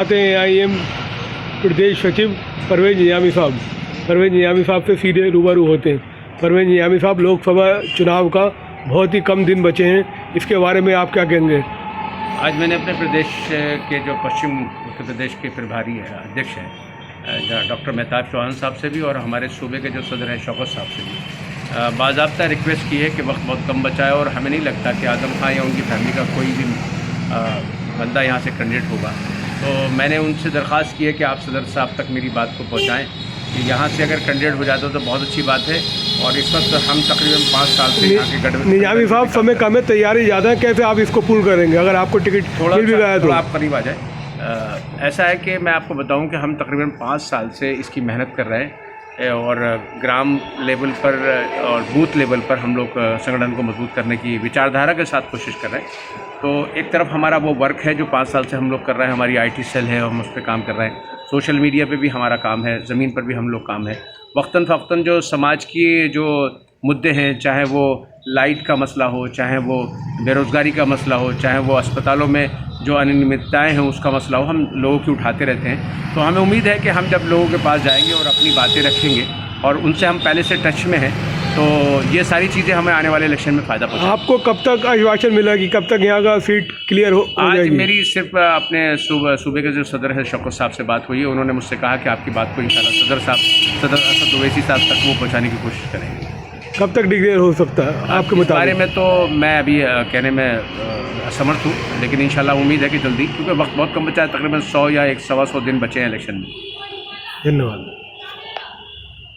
आते हैं आईएम प्रदेश सचिव परवेज नियामी साहब। परवेज नियामी साहब से सीधे रूबरू होते हैं। परवेज नियामी साहब, लोकसभा चुनाव का बहुत ही कम दिन बचे हैं, इसके बारे में आप क्या कहेंगे? आज मैंने अपने प्रदेश के जो पश्चिम उत्तर प्रदेश के प्रभारी अध्यक्ष हैं डॉक्टर मेहताब चौहान साहब से भी और हमारे सूबे के जो सदर हैं शौकत साहब से भी बाज़ाब्ता रिक्वेस्ट की है कि वक्त बहुत कम बचा है और हमें नहीं लगता कि आज़म खां या उनकी फैमिली का कोई भी बंदा यहाँ से कैंडिडेट होगा। तो मैंने उनसे दरख्वास्त की है कि आप सदर साहब तक मेरी बात को पहुँचाएँ कि यहाँ से अगर कैंडिडेट हो जाता तो बहुत अच्छी बात है। और इस वक्त हम तकरीबन 5 साल से यहाँ के गठबंधन नियामी साहब, समय कम है, तैयारी ज़्यादा है, कैसे आप इसको पूर्ण करेंगे अगर आपको टिकट मिल भी गया तो? आप करीब आ जाए। ऐसा है कि मैं आपको बताऊं कि हम तकरीबन 5 साल से इसकी मेहनत कर रहे हैं और ग्राम लेवल पर और बूथ लेवल पर हम लोग संगठन को मजबूत करने की विचारधारा के साथ कोशिश कर रहे हैं। तो एक तरफ हमारा वो वर्क है जो 5 साल से हम लोग कर रहे हैं, हमारी IT सेल है, हम उस पर काम कर रहे हैं। सोशल मीडिया पे भी हमारा काम है, ज़मीन पर भी हम लोग काम है। वक्तन फ़वक्तन जो समाज की जो मुद्दे हैं, चाहे वो लाइट का मसला हो, चाहे वो बेरोज़गारी का मसला हो, चाहे वो अस्पतालों में जो अनियमितताएँ हैं उसका मसला हो, हम लोगों की उठाते रहते हैं। तो हमें उम्मीद है कि हम जब लोगों के पास जाएंगे और अपनी बातें रखेंगे और उनसे हम पहले से टच में हैं, तो ये सारी चीज़ें हमें आने वाले इलेक्शन में फ़ायदा पहुँचाएंगी। आपको कब तक आश्वासन मिला कि कब तक यहाँ का सीट क्लियर हो आज जाएगी? मेरी सिर्फ अपने सूबे के जो सदर हैं शौकत साहब से बात हुई है। उन्होंने मुझसे कहा कि आपकी बात को इंशाल्लाह सदर असद ओवैसी साहब तक वो पहुँचाने की कोशिश करेंगे। कब तक डिक्लेयर हो सकता है आपके इस मुताबिक? बारे में तो मैं अभी कहने में असमर्थ हूँ, लेकिन इंशाल्लाह उम्मीद है कि जल्दी, क्योंकि वक्त बहुत कम बचा है, तकरीबन 100 या 100-125 दिन बचे हैं इलेक्शन में। धन्यवाद।